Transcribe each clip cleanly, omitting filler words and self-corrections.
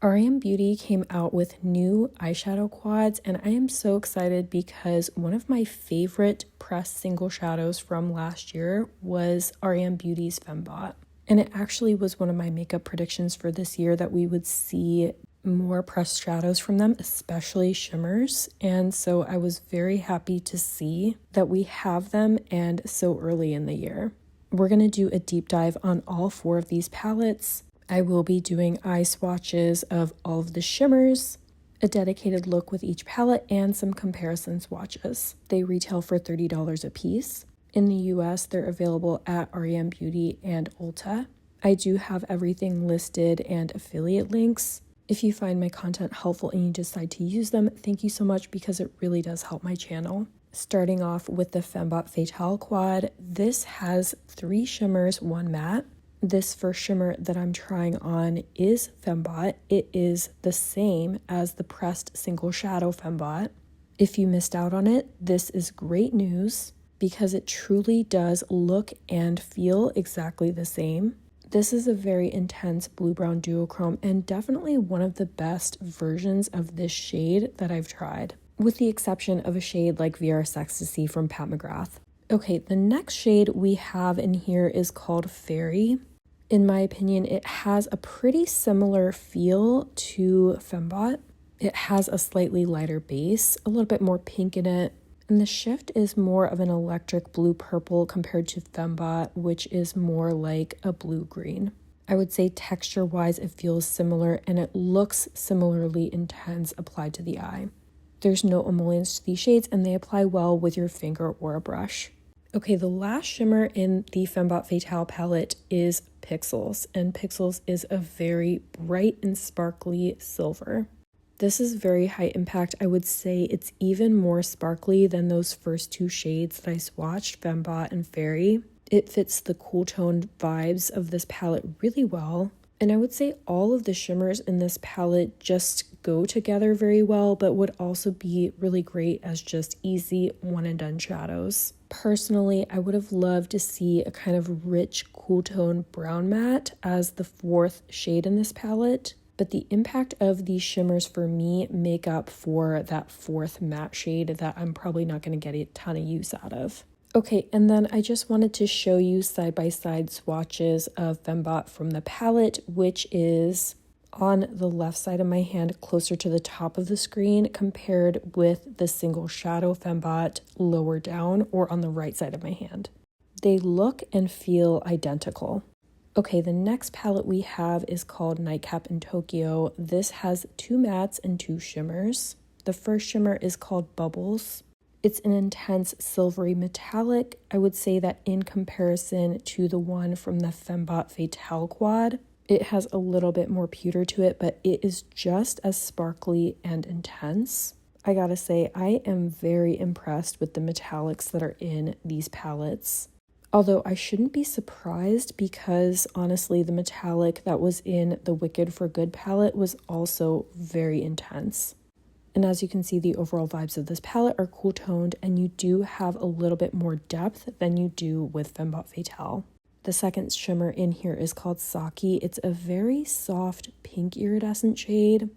r.e.m Beauty came out with new eyeshadow quads, and I am so excited because one of my favorite pressed single shadows from last year was r.e.m Beauty's Fembot. And it actually was one of my makeup predictions for this year that we would see more pressed shadows from them, especially shimmers. And so I was very happy to see that we have them and so early in the year. We're going to do a deep dive on all 4 of these palettes. I will be doing eye swatches of all of the shimmers, a dedicated look with each palette, and some comparison swatches. They retail for $30 a piece. In the US, they're available at r.e.m Beauty and Ulta. I do have everything listed and affiliate links. If you find my content helpful and you decide to use them, thank you so much because it really does help my channel. Starting off with the Fembot Fatal quad, this has 3 shimmers, 1 matte. This first shimmer that I'm trying on is Fembot. It is the same as the pressed single shadow Fembot. If you missed out on it, this is great news because it truly does look and feel exactly the same. This is a very intense blue-brown duochrome and definitely one of the best versions of this shade that I've tried, with the exception of a shade like VR Ecstasy from Pat McGrath. Okay, the next shade we have in here is called Fairy. In my opinion, it has a pretty similar feel to Fembot. It has a slightly lighter base, a little bit more pink in it, and the shift is more of an electric blue-purple compared to Fembot, which is more like a blue-green. I would say texture-wise it feels similar and it looks similarly intense applied to the eye. There's no emollients to these shades and they apply well with your finger or a brush. Okay, the last shimmer in the Fembot Fatal palette is Pixels, and Pixels is a very bright and sparkly silver. This is very high impact. I would say it's even more sparkly than those first 2 shades that I swatched, Fembot and Fairy. It fits the cool toned vibes of this palette really well. And I would say all of the shimmers in this palette just go together very well, but would also be really great as just easy one and done shadows. Personally, I would have loved to see a kind of rich, cool tone brown matte as the 4th shade in this palette. But the impact of these shimmers for me make up for that 4th matte shade that I'm probably not going to get a ton of use out of. Okay, and then I just wanted to show you side-by-side swatches of Fembot from the palette, which is on the left side of my hand closer to the top of the screen compared with the single shadow Fembot lower down or on the right side of my hand. They look and feel identical. Okay, the next palette we have is called Nightcap in Tokyo. This has 2 mattes and 2 shimmers. The first shimmer is called Bubbles. It's an intense silvery metallic. I would say that in comparison to the one from the Fembot Fatal quad, it has a little bit more pewter to it, but it is just as sparkly and intense. I gotta say, I am very impressed with the metallics that are in these palettes. Although I shouldn't be surprised because honestly, the metallic that was in the Wicked for Good palette was also very intense. And as you can see, the overall vibes of this palette are cool toned and you do have a little bit more depth than you do with Fembot Fatal. The second shimmer in here is called Saki. It's a very soft pink iridescent shade.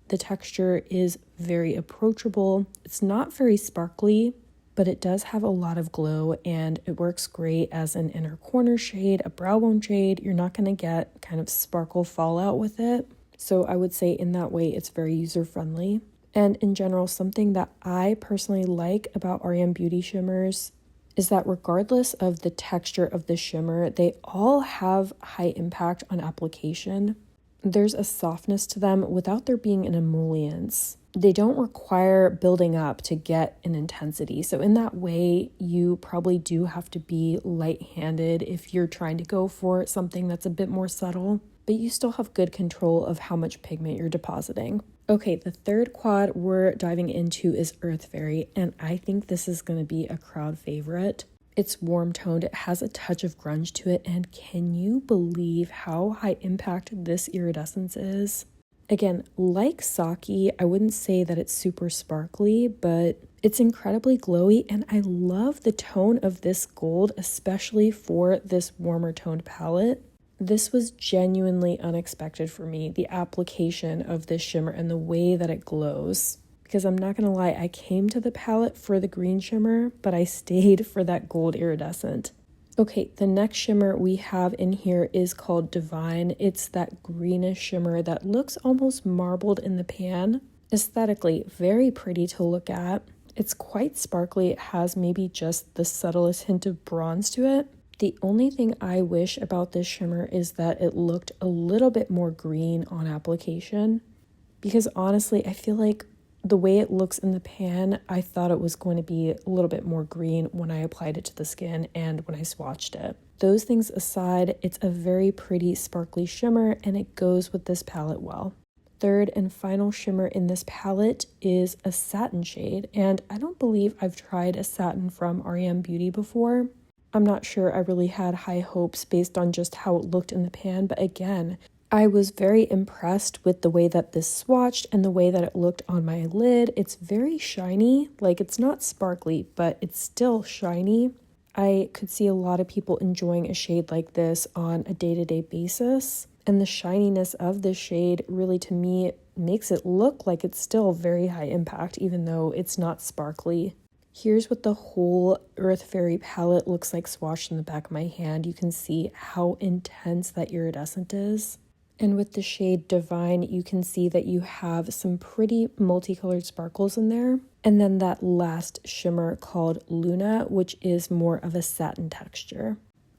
The texture is very approachable. It's not very sparkly, but it does have a lot of glow and it works great as an inner corner shade, a brow bone shade. You're not going to get kind of sparkle fallout with it. So I would say in that way, it's very user-friendly. And in general, something that I personally like about r.e.m Beauty shimmers is that regardless of the texture of the shimmer, they all have high impact on application. There's a softness to them without there being an emollients. They don't require building up to get an intensity. So in that way, you probably do have to be light-handed if you're trying to go for something that's a bit more subtle, but you still have good control of how much pigment you're depositing. Okay, the third quad we're diving into is Earth Fairy, and I think this is going to be a crowd favorite. It's warm toned, it has a touch of grunge to it, and can you believe how high impact this iridescence is? Again, like Saki, I wouldn't say that it's super sparkly, but it's incredibly glowy, and I love the tone of this gold, especially for this warmer toned palette. This was genuinely unexpected for me, the application of this shimmer and the way that it glows. Because I'm not gonna lie, I came to the palette for the green shimmer, but I stayed for that gold iridescent. Okay, the next shimmer we have in here is called Divine. It's that greenish shimmer that looks almost marbled in the pan. Aesthetically, very pretty to look at. It's quite sparkly. It has maybe just the subtlest hint of bronze to it. The only thing I wish about this shimmer is that it looked a little bit more green on application. Because honestly, I feel like the way it looks in the pan, I thought it was going to be a little bit more green when I applied it to the skin and when I swatched it. Those things aside, it's a very pretty sparkly shimmer and it goes with this palette well. Third and final shimmer in this palette is a satin shade, and I don't believe I've tried a satin from r.e.m. Beauty before. I'm not sure I really had high hopes based on just how it looked in the pan, but again, I was very impressed with the way that this swatched and the way that it looked on my lid. It's very shiny, like it's not sparkly, but it's still shiny. I could see a lot of people enjoying a shade like this on a day-to-day basis. And the shininess of this shade really, to me, makes it look like it's still very high impact, even though it's not sparkly. Here's what the whole Earth Fairy palette looks like swatched in the back of my hand. You can see how intense that iridescent is. And with the shade Divine, you can see that you have some pretty multicolored sparkles in there. And then that last shimmer called Luna, which is more of a satin texture.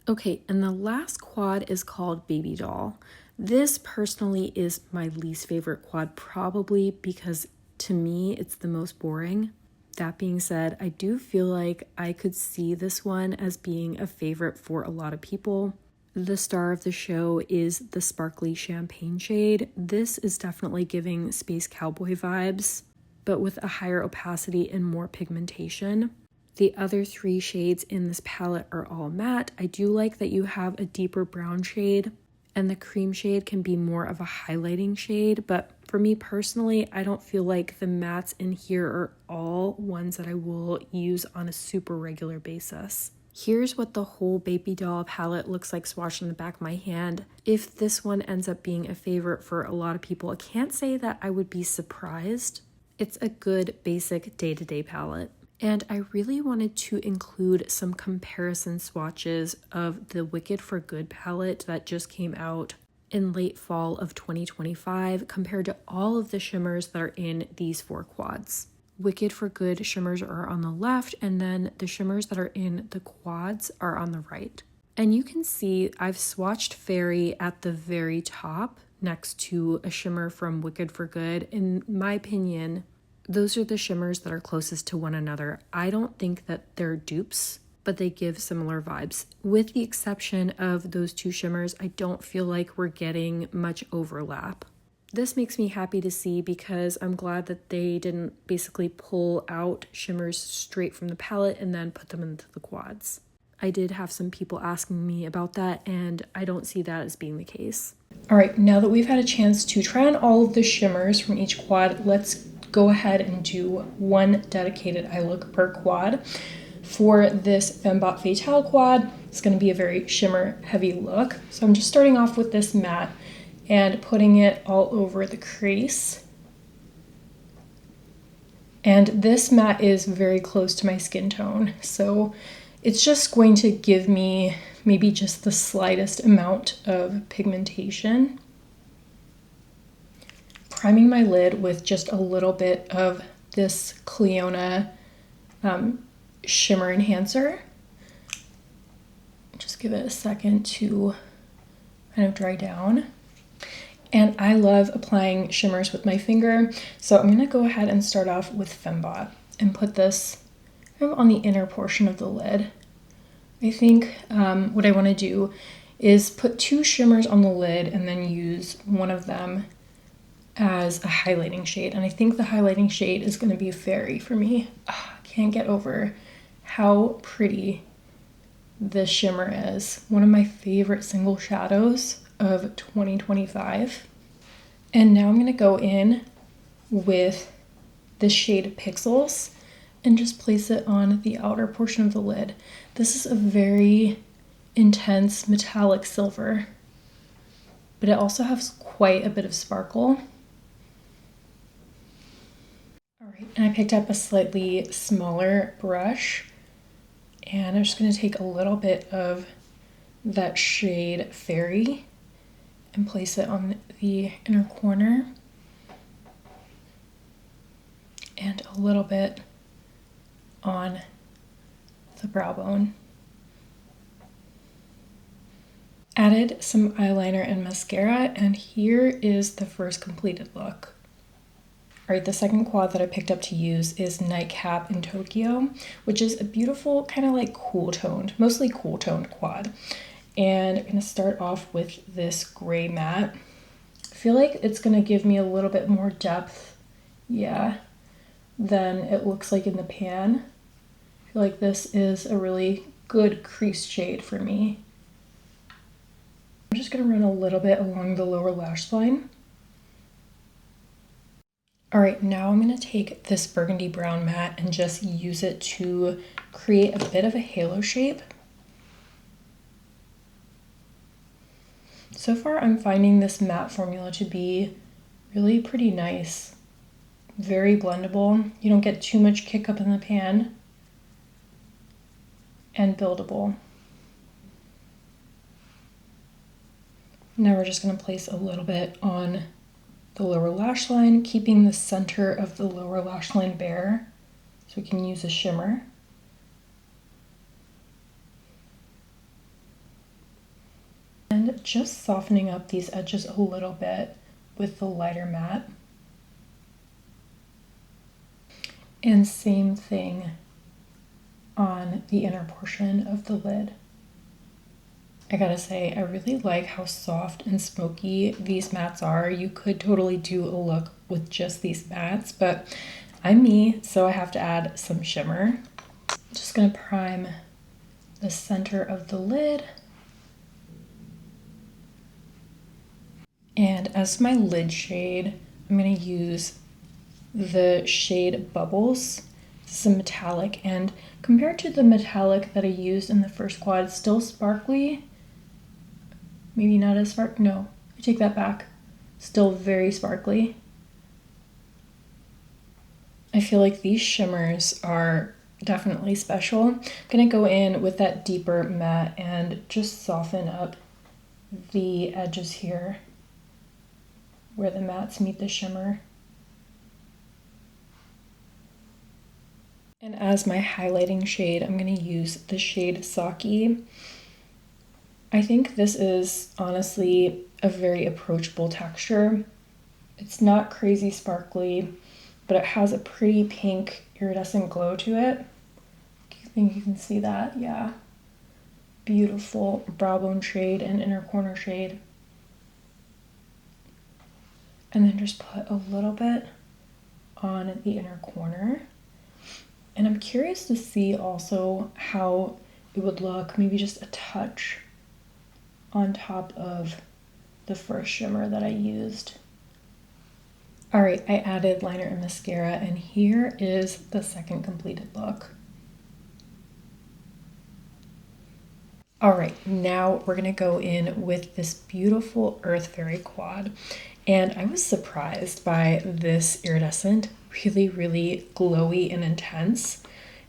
Okay, and the last quad is called Baby Doll. This personally is my least favorite quad, probably because to me it's the most boring. That being said, I do feel like I could see this one as being a favorite for a lot of people. The star of the show is the sparkly champagne shade. This is definitely giving Space Cowboy vibes, but with a higher opacity and more pigmentation. The other three shades in this palette are all matte. I do like that you have a deeper brown shade, and the cream shade can be more of a highlighting shade, but for me personally, I don't feel like the mattes in here are all ones that I will use on a super regular basis. Here's what the whole Baby Doll palette looks like swatched in the back of my hand. If this one ends up being a favorite for a lot of people, I can't say that I would be surprised. It's a good basic day-to-day palette. And I really wanted to include some comparison swatches of the Wicked for Good palette that just came out in late fall of 2025 compared to all of the shimmers that are in these four quads. Wicked for Good shimmers are on the left, and then the shimmers that are in the quads are on the right. And you can see I've swatched Fairy at the very top next to a shimmer from Wicked for Good. In my opinion, those are the shimmers that are closest to one another. I don't think that they're dupes, but they give similar vibes. With the exception of those two shimmers, I don't feel like we're getting much overlap. This makes me happy to see because I'm glad that they didn't basically pull out shimmers straight from the palette and then put them into the quads. I did have some people asking me about that, and I don't see that as being the case. All right, now that we've had a chance to try on all of the shimmers from each quad, let's go ahead and do one dedicated eye look per quad. For this Fembot Fatal quad, it's going to be a very shimmer heavy look. So I'm just starting off with this matte and putting it all over the crease. And this matte is very close to my skin tone, so it's just going to give me maybe just the slightest amount of pigmentation. Priming my lid with just a little bit of this Clionadh shimmer enhancer. Just give it a second to kind of dry down. And I love applying shimmers with my finger, so I'm gonna go ahead and start off with Fembot and put this kind of on the inner portion of the lid. I think what I wanna do is put two shimmers on the lid and then use one of them as a highlighting shade, and I think the highlighting shade is going to be Fairy for me. I can't get over how pretty this shimmer is. One of my favorite single shadows of 2025. And now I'm going to go in with this shade Pixels and just place it on the outer portion of the lid. This is a very intense metallic silver. but it also has quite a bit of sparkle. All right, and I picked up a slightly smaller brush, and I'm just going to take a little bit of that shade Fairy and place it on the inner corner, and a little bit on the brow bone. Added some eyeliner and mascara, and here is the first completed look. All right, the second quad that I picked up to use is Nightcap in Tokyo, which is a beautiful kind of like cool toned, mostly cool toned quad. And I'm gonna start off with this gray matte. I feel like it's gonna give me a little bit more depth, yeah, than it looks like in the pan. I feel like this is a really good crease shade for me. I'm just gonna run a little bit along the lower lash line. All right, now I'm gonna take this burgundy brown matte and just use it to create a bit of a halo shape. So far, I'm finding this matte formula to be really pretty nice. Very blendable. You don't get too much kick up in the pan. And buildable. Now we're just going to place a little bit on the lower lash line, keeping the center of the lower lash line bare so we can use a shimmer. And just softening up these edges a little bit with the lighter matte. And same thing on the inner portion of the lid. I gotta say, I really like how soft and smoky these mattes are. You could totally do a look with just these mattes, but I'm me, so I have to add some shimmer. Just gonna prime the center of the lid. And as my lid shade, I'm gonna use the shade Bubbles. This is a metallic, and compared to the metallic that I used in the first quad, it's still sparkly. Maybe not as no, I take that back. Still very sparkly. I feel like these shimmers are definitely special. I'm gonna go in with that deeper matte and just soften up the edges here where the mattes meet the shimmer. And as my highlighting shade, I'm going to use the shade Saki. I think this is honestly a very approachable texture. It's not crazy sparkly, but it has a pretty pink iridescent glow to it. I think you can see that, yeah. Beautiful brow bone shade and inner corner shade. And then just put a little bit on the inner corner. And I'm curious to see also how it would look, maybe just a touch on top of the first shimmer that I used. All right, I added liner and mascara, and here is the second completed look. All right, now we're gonna go in with this beautiful Earth Fairy quad. And I was surprised by this iridescent, really glowy and intense.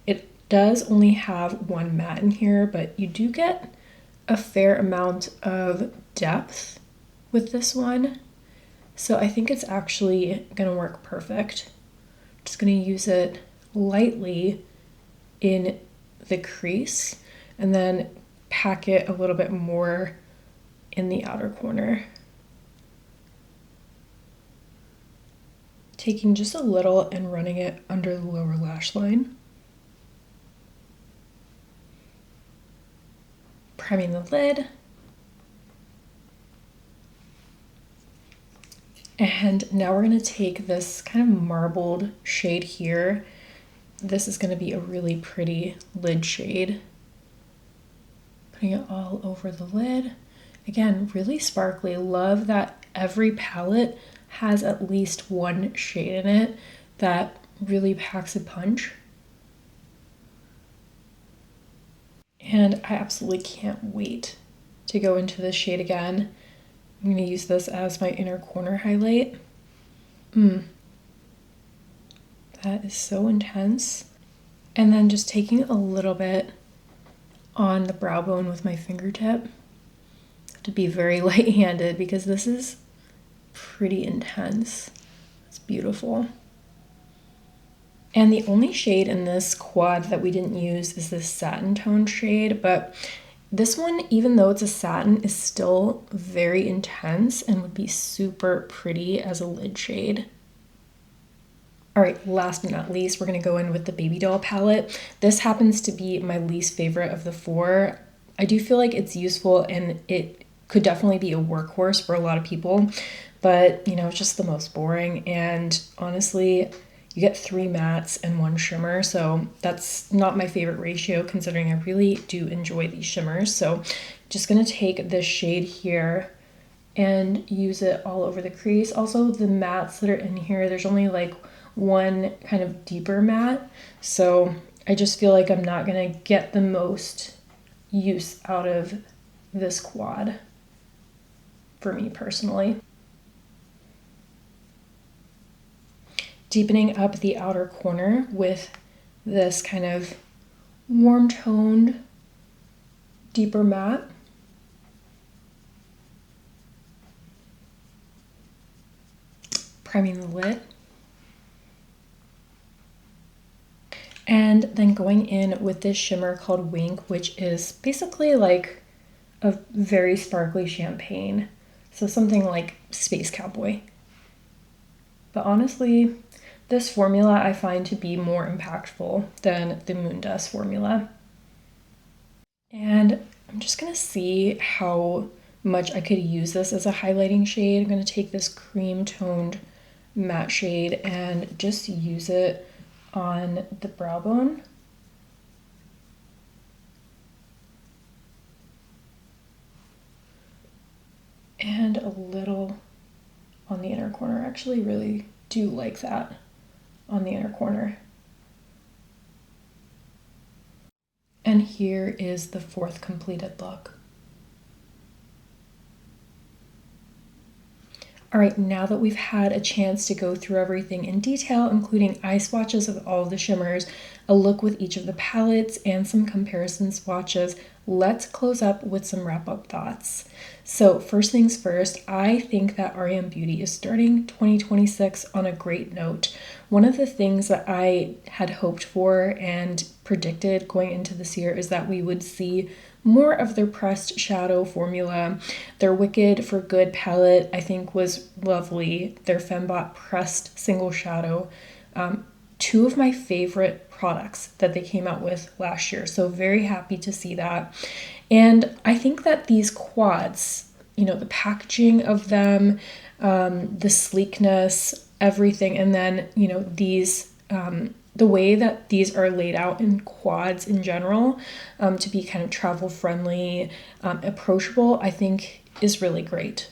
It does only have one matte in here, but you do get a fair amount of depth with this one. So I think it's actually gonna work perfect. I'm just gonna use it lightly in the crease and then pack it a little bit more in the outer corner. Taking just a little and running it under the lower lash line. Priming the lid. And now we're going to take this kind of marbled shade here. This is going to be a really pretty lid shade. Putting it all over the lid. Again, really sparkly. Love that every palette has at least one shade in it that really packs a punch. And I absolutely can't wait to go into this shade again. I'm going to use this as my inner corner highlight. That is so intense. And then just taking a little bit on the brow bone with my fingertip. To be very light-handed because this is pretty intense. It's beautiful. And the only shade in this quad that we didn't use is this satin tone shade, but this one, even though it's a satin, is still very intense and would be super pretty as a lid shade. All right, last but not least, we're gonna go in with the Baby Doll palette. This happens to be my least favorite of the four. I do feel like it's useful and it could definitely be a workhorse for a lot of people, but you know, it's just the most boring. And honestly, you get 3 mattes and 1 shimmer, so that's not my favorite ratio considering I really do enjoy these shimmers. So just gonna take this shade here and use it all over the crease. Also, the mattes that are in here, there's only like 1 kind of deeper matte, so I just feel like I'm not gonna get the most use out of this quad for me personally. Deepening up the outer corner with this kind of warm toned deeper matte. Priming the lid. And then going in with this shimmer called Wink, which is basically like a very sparkly champagne. So something like Space Cowboy. But honestly, this formula I find to be more impactful than the Moon Dust formula. And I'm just gonna see how much I could use this as a highlighting shade. I'm gonna take this cream toned matte shade and just use it on the brow bone. And a little on the inner corner. I actually really do like that on the inner corner. And here is the 4th completed look. All right, now that we've had a chance to go through everything in detail, including eye swatches of all of the shimmers, a look with each of the palettes, and some comparison swatches, let's close up with some wrap-up thoughts. So first things first, I think that r.e.m. Beauty is starting 2026 on a great note. One of the things that I had hoped for and predicted going into this year is that we would see more of their pressed shadow formula. Their Wicked for Good palette, I think, was lovely. Their Fembot pressed single shadow. 2 of my favorite products that they came out with last year. So very happy to see that. And I think that these quads, you know, the packaging of them, the sleekness, everything, and then, you know, these, the way that these are laid out in quads in general, to be kind of travel friendly, approachable, I think is really great.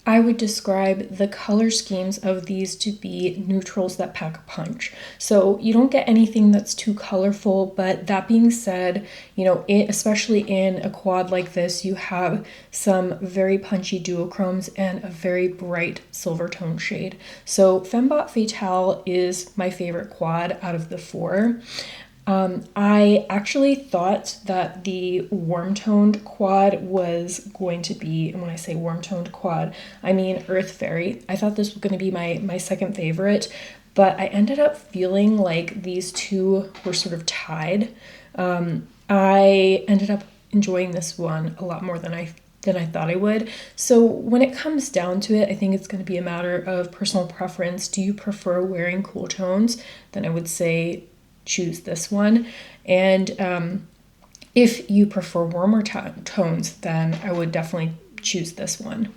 I would describe the color schemes of these to be neutrals that pack a punch. So you don't get anything that's too colorful, but that being said, you know, especially in a quad like this, you have some very punchy duochromes and a very bright silver tone shade. So Fembot Fatal is my favorite quad out of the 4. I actually thought that the warm-toned quad was going to be, and when I say warm-toned quad, I mean Earth Fairy. I thought this was going to be my second favorite, but I ended up feeling like these 2 were sort of tied. I ended up enjoying this one a lot more than I thought I would. So when it comes down to it, I think it's going to be a matter of personal preference. Do you prefer wearing cool tones? Then I would say choose this one. And if you prefer warmer tones, then I would definitely choose this one.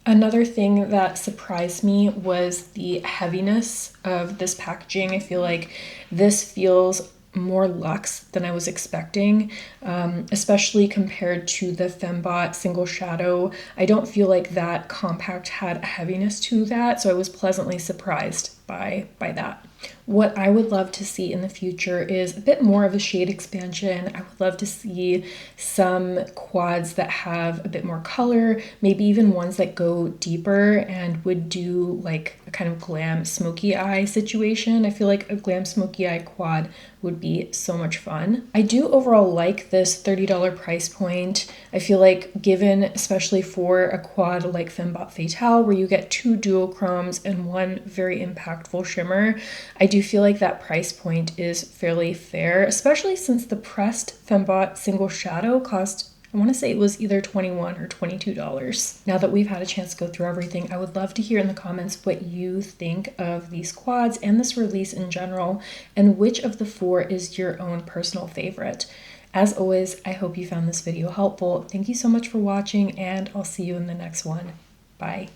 Another thing that surprised me was the heaviness of this packaging. I feel like this feels more luxe than I was expecting, especially compared to the Fembot single shadow. I don't feel like that compact had a heaviness to that, so I was pleasantly surprised by that. What I would love to see in the future is a bit more of a shade expansion. I would love to see some quads that have a bit more color, maybe even ones that go deeper and would do like a kind of glam smoky eye situation. I feel like a glam smoky eye quad would be so much fun. I do overall like this $30 price point. I feel like given especially for a quad like Fembot Fatal where you get 2 duochromes and 1 very impactful shimmer, I do feel like that price point is fairly fair, especially since the pressed Fembot single shadow cost, I want to say it was either $21 or $22. Now that we've had a chance to go through everything, I would love to hear in the comments what you think of these quads and this release in general, and which of the 4 is your own personal favorite. As always, I hope you found this video helpful. Thank you so much for watching, and I'll see you in the next one. Bye.